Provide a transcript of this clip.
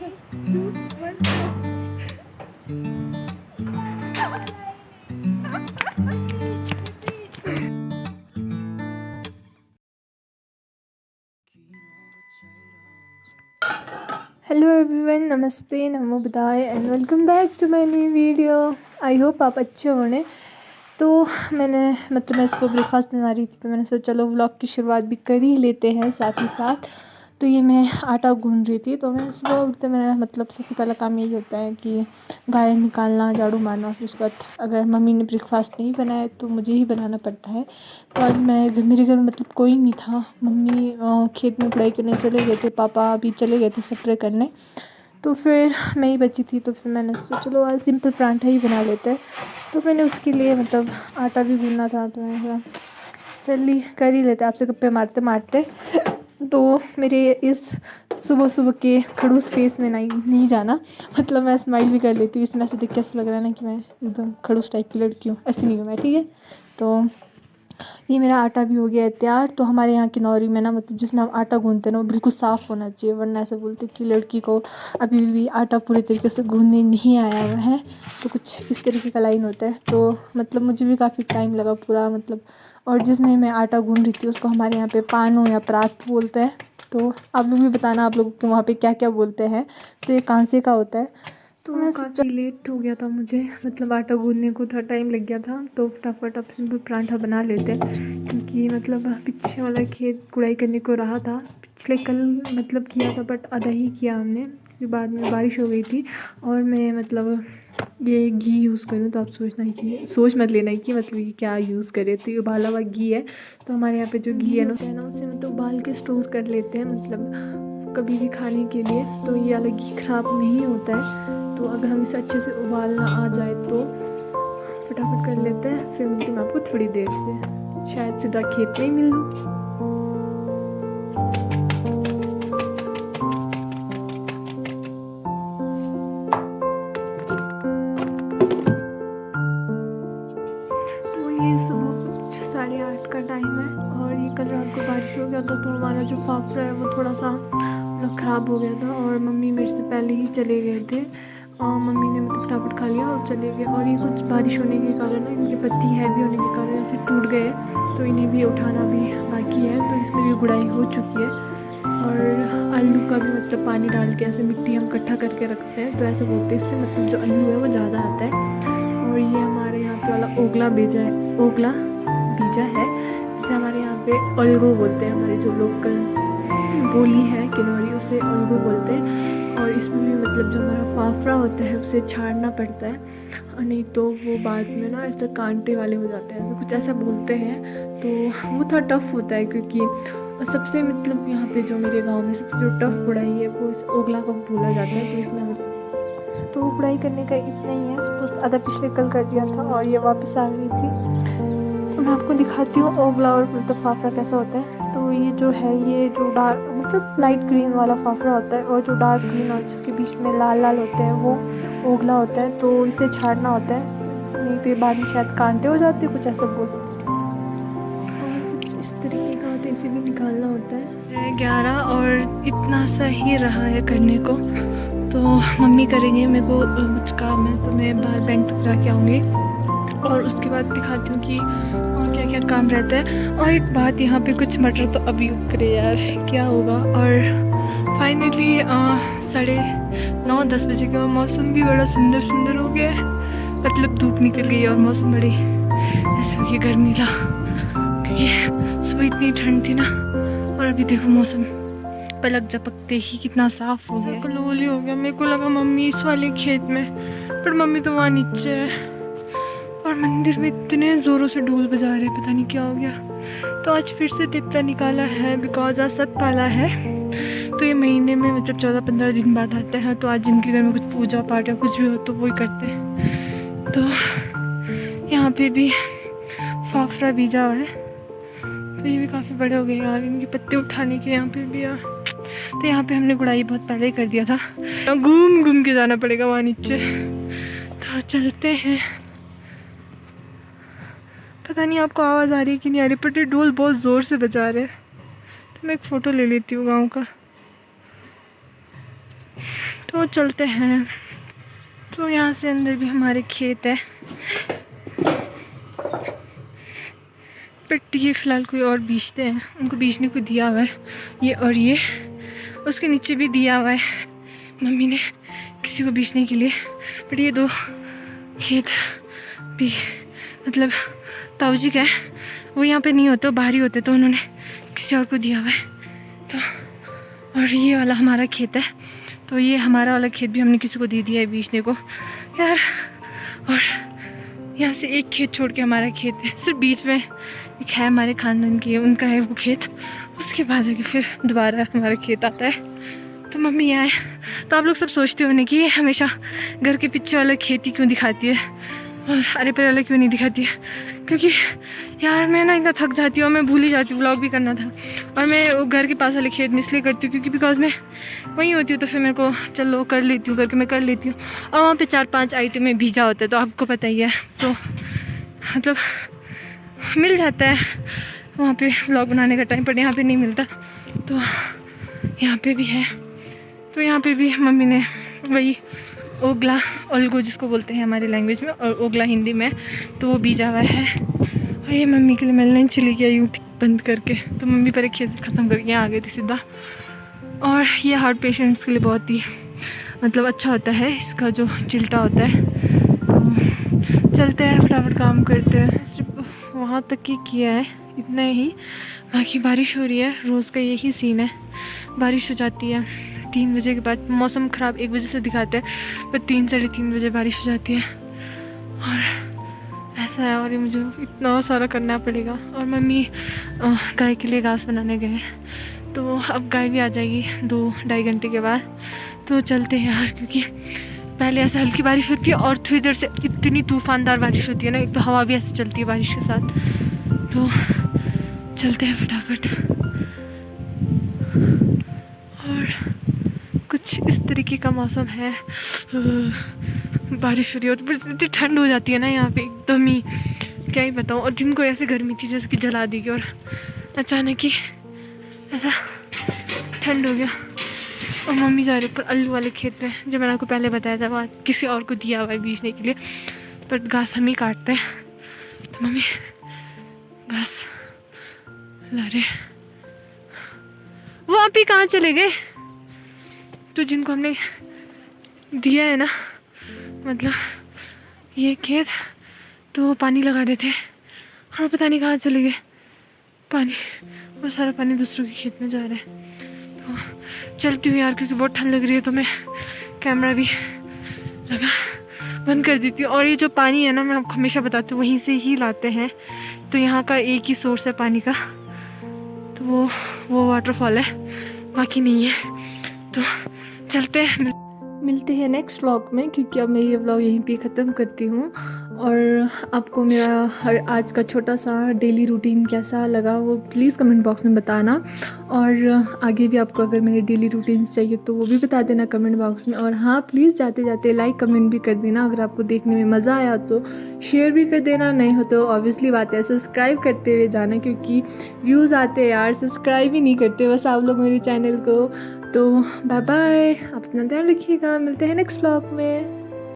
Hello everyone, नमस्ते, नमो बुदाय and welcome back to my new video. I hope आप अच्छे होंगे। तो मैं इसको ब्रेकफास्ट बना रही थी, तो मैंने सोचा चलो व्लॉग की शुरुआत भी कर ही लेते हैं साथ ही साथ। तो ये मैं आटा गूंद रही थी। तो मैं सुबह उठते मेरा सबसे पहला काम यही होता है कि गाय निकालना, झाड़ू मारना। फिर उसके बाद अगर मम्मी ने ब्रेकफास्ट नहीं बनाया तो मुझे ही बनाना पड़ता है। तो आज मेरे घर में कोई नहीं था। मम्मी खेत में पढ़ाई करने चले गए थे, पापा भी चले गए थे स्प्रे करने। तो फिर मैं ही बची थी। तो फिर मैंने सोचा चलो आज सिंपल परांठा ही बना लेते हैं। तो मैंने उसके लिए आटा भी गूंदना था, तो मैंने कहा चलिए कर ही लेते, आपसे गप्पे मारते मारते। तो मेरे इस सुबह सुबह के खड़ूस फेस में नहीं जाना। मैं स्माइल भी कर लेती हूँ। इसमें से देख कैसे लग रहा है ना कि मैं एकदम खड़ूस टाइप की लड़की हूँ। ऐसी नहीं हूँ मैं, ठीक है। तो ये मेरा आटा भी हो गया है तैयार। तो हमारे यहाँ किन्नौरी में ना जिसमें हम आटा गूंदते हैं ना, वो बिल्कुल साफ़ होना चाहिए, वरना ऐसे बोलते कि लड़की को अभी भी आटा पूरे तरीके से गूंदने नहीं आया हुआ है। तो कुछ इस तरीके का लाइन होता है। तो मुझे भी काफ़ी टाइम लगा पूरा और जिसमें मैं आटा गूंद रही थी उसको हमारे यहाँ पे पानो या परात बोलते हैं। तो आप लोग भी बताना आप लोग के वहाँ पे क्या क्या बोलते हैं। तो ये कांसे का होता है। तो मैं काफ़ी लेट हो गया था मुझे, आटा गूंदने को थोड़ा टाइम लग गया था। तो फटाफट अब सिंपल परांठा बना लेते हैं, क्योंकि पीछे वाला खेत गुड़ाई करने को रहा था। पिछले कल किया था, बट आधा ही किया हमने, क्योंकि बाद में बारिश हो गई थी। और मैं ये घी यूज़ करूँ तो आप सोच मत लेना कि ये क्या यूज़ करें। तो ये उबाला हुआ घी है। तो हमारे यहाँ पे जो घी है ना उसे उबाल के स्टोर कर लेते हैं, कभी भी खाने के लिए। तो ये वाला घी ख़राब नहीं होता है। तो अगर हम इसे अच्छे से उबालना आ जाए तो फटाफट कर लेते हैं। फिर मिलती हूँ आपको थोड़ी देर से, शायद सीधा खेत में ही मिल लूँ। तो ये सुबह 8:30 का टाइम है, और ये कल रात को बारिश हो गया था। तो हमारा जो फाफड़ा है वो थोड़ा सा ख़राब हो गया था, और मम्मी मेरे से पहले ही चले गए थे। और मम्मी ने फटाफट खा लिया और चले गए। और ये कुछ बारिश होने के कारण, इनके पत्ती हैवी होने के कारण ऐसे टूट गए। तो इन्हें भी उठाना भी बाकी है। तो इसमें भी गुड़ाई हो चुकी है। और आलू का भी पानी डाल के ऐसे मिट्टी हम इकट्ठा करके रखते हैं। तो ऐसे बोलते हैं, इससे जो आलू है वो ज़्यादा आता है। और ये हमारे यहाँ पे वाला ओगला बीजा है, जिसे हमारे यहाँ पे अलगो बोलते हैं। हमारी जो लोकल बोली है किन्नौरी, उसे अलगो बोलते हैं। और इसमें भी जो हमारा फाफड़ा होता है उसे छाड़ना पड़ता है, नहीं तो वो बाद में ना ऐसे कांटे वाले हो जाते हैं, तो कुछ ऐसा बोलते हैं। तो वो थोड़ा टफ होता है, क्योंकि सबसे यहाँ पे जो मेरे गांव में सबसे जो टफ गुड़ाई है वो इस ओगला को बोला जाता है। तो इसमें तो गुड़ाई करने का इतना ही है। तो आधा पिछले कल कर दिया था और ये वापस आ गई थी। तो मैं आपको दिखाती हूँ ओगला और फाफड़ा कैसा होता है। तो ये जो है, ये जो डार्क लाइट ग्रीन वाला फाफड़ा होता है, और जो डार्क ग्रीन और जिसके बीच में लाल लाल होते हैं वो ओगला होता है। तो इसे छाड़ना होता है, नहीं तो ये बाद में शायद कांटे हो जाते हैं, कुछ ऐसा बोलते हैं। कुछ इस तरीके का होता है, इसे भी निकालना होता है। 11 और इतना सा ही रहा है करने को। तो मम्मी करेंगे, मेरे को कुछ काम है तो मैं बाहर बैंक तक जाके आऊँगी, और उसके बाद दिखाती हूँ कि और क्या क्या काम रहता है। और एक बात, यहाँ पे कुछ मटर तो अभी उग रहे यार, क्या होगा। और फाइनली 9:30-10 बजे का मौसम भी बड़ा सुंदर हो गया है। धूप निकल गई और मौसम बड़ी ऐसे हो गया गर्मी का, क्योंकि सुबह इतनी ठंड थी ना। और अभी देखो मौसम पलक झपकते ही कितना साफ हो गया, कलोली हो गया। मेरे को लगा मम्मी इस वाले खेत में, पर मम्मी तो वहाँ नीचे है। और मंदिर में इतने ज़ोरों से ढोल बजा रहे हैं, पता नहीं क्या हो गया। तो आज फिर से देवता निकाला है, बिकॉज आज सत पाला है। तो ये महीने में 14-15 दिन बाद आता है। तो आज जिनके घर में कुछ पूजा पाठ या कुछ भी हो तो वही करते हैं। तो यहाँ पे भी फाफड़ा बीजा हुआ है। तो ये भी काफ़ी बड़े हो गए यार, इनके पत्ते उठाने के यहाँ पे भी यार। तो यहाँ पे हमने गुड़ाई बहुत पहले ही कर दिया था, घूम के जाना पड़ेगा वहाँ नीचे। तो चलते हैं। पता नहीं आपको आवाज़ आ रही है कि नहीं आ रही, पर ये ढोल बहुत ज़ोर से बजा रहे हैं। तो मैं एक फ़ोटो ले लेती हूँ गाँव का। तो चलते हैं। तो यहाँ से अंदर भी हमारे खेत है, बट ये फ़िलहाल कोई और बीजते हैं, उनको बीजने को दिया हुआ है ये, और ये उसके नीचे भी दिया हुआ है मम्मी ने किसी को बीजने के लिए। बट ये 2 खेत भी मतलब ताऊ जी का है, वो यहाँ पे नहीं होते, वो बाहर ही होते, तो उन्होंने किसी और को दिया हुआ है। तो और ये वाला हमारा खेत है, तो ये हमारा वाला खेत भी हमने किसी को दे दिया है बीजने को यार। और यहाँ से एक खेत छोड़ के हमारा खेत है, सिर्फ बीच में एक है हमारे खानदान की, उनका है वो खेत, उसके बाद जाके फिर दोबारा हमारा खेत आता है। तो मम्मी यहाँ है। तो आप लोग सब सोचते होंगे कि हमेशा घर के पीछे वाला खेती क्यों दिखाती है और अरे पर वाला क्यों नहीं दिखाती है, क्योंकि यार मैं ना इतना थक जाती हूँ और मैं भूल ही जाती हूँ, व्लॉग भी करना था। और मैं वो घर के पास वाले खेत में इसलिए करती हूँ क्योंकि बिकॉज मैं वहीं होती हूँ, तो फिर मेरे को चलो कर लेती हूँ करके मैं कर लेती हूँ। और वहाँ पे 4-5 आइटम में भीजा होता है, तो आपको पता ही है, तो मतलब मिल जाता है वहाँ पे व्लॉग बनाने का टाइम, पर यहाँ पे नहीं मिलता। तो यहाँ पे भी है, तो यहाँ पे भी मम्मी ने वही ओगला ओल्गो जिसको बोलते हैं हमारी लैंग्वेज में, और ओगला हिंदी में, तो वो बीजा हुआ है। और ये मम्मी के लिए मिलने चली गई यूँ बंद करके, तो मम्मी पर एक खेत ख़त्म करके यहाँ आ गई थी सीधा। और ये हार्ट पेशेंट्स के लिए बहुत ही मतलब अच्छा होता है, इसका जो चिल्टा होता है। तो चलते हैं फटाफट काम करते हैं। सिर्फ वहाँ तक ही किया है, इतना ही, बाकी बारिश हो रही है, रोज़ का यही सीन है, बारिश हो जाती है 3 बजे के बाद। मौसम ख़राब 1 बजे से दिखाते हैं, पर 3-3:30 बजे बारिश हो जाती है, और ऐसा है। और ये मुझे इतना सारा करना पड़ेगा। और मम्मी गाय के लिए घास बनाने गए, तो अब गाय भी आ जाएगी 2-2.5 घंटे के बाद। तो चलते हैं यार, क्योंकि पहले ऐसे हल्की बारिश होती है और थोड़ी देर से इतनी तूफ़ानदार बारिश होती है ना, एक तो हवा भी ऐसे चलती है बारिश के साथ। तो चलते हैं फटाफट। और कुछ इस तरीके का मौसम है, बारिश हो रही है और इतनी ठंड हो जाती है ना यहाँ पे एकदम ही, क्या ही बताऊँ। और दिन को ऐसे गर्मी थी जैसे कि जला देगी, और अचानक ही ऐसा ठंड हो गया। और मम्मी जा रही ऊपर आलू वाले खेत में, जो मैंने आपको पहले बताया था, वहाँ किसी और को दिया हुआ है बीजने के लिए, पर घास हम ही काटते हैं। तो मम्मी घास ला रहे। वो आप ही कहाँ चले गए? तो जिनको हमने दिया है ना, मतलब ये खेत, तो वो पानी लगा रहे थे और पता नहीं कहाँ चले गए पानी, और सारा पानी दूसरों के खेत में जा रहा है। तो चलती हूँ यार, क्योंकि बहुत ठंड लग रही है, तो मैं कैमरा भी लगा बंद कर देती हूँ। और ये जो पानी है ना, मैं आपको हमेशा बताती हूँ, वहीं से ही लाते हैं, तो यहाँ का एक ही सोर्स है पानी का, तो वो वाटरफॉल है, बाकी नहीं है। तो चलते हैं, मिलते हैं नेक्स्ट व्लॉग में, क्योंकि अब मैं ये व्लॉग यहीं पे ख़त्म करती हूँ। और आपको मेरा हर आज का छोटा सा डेली रूटीन कैसा लगा वो प्लीज़ कमेंट बॉक्स में बताना। और आगे भी आपको अगर मेरे डेली रूटीन्स चाहिए तो वो भी बता देना कमेंट बॉक्स में। और हाँ, प्लीज़ जाते जाते लाइक कमेंट भी कर देना, अगर आपको देखने में मज़ा आया तो शेयर भी कर देना, नहीं हो तो ऑब्वियसली बात है सब्सक्राइब करते हुए जाना, क्योंकि व्यूज़ आते हैं यार, सब्सक्राइब ही नहीं करते बस आप लोग मेरे चैनल को। तो बाय बाय, आप अपना ध्यान रखिएगा, मिलते हैं नेक्स्ट व्लॉग में।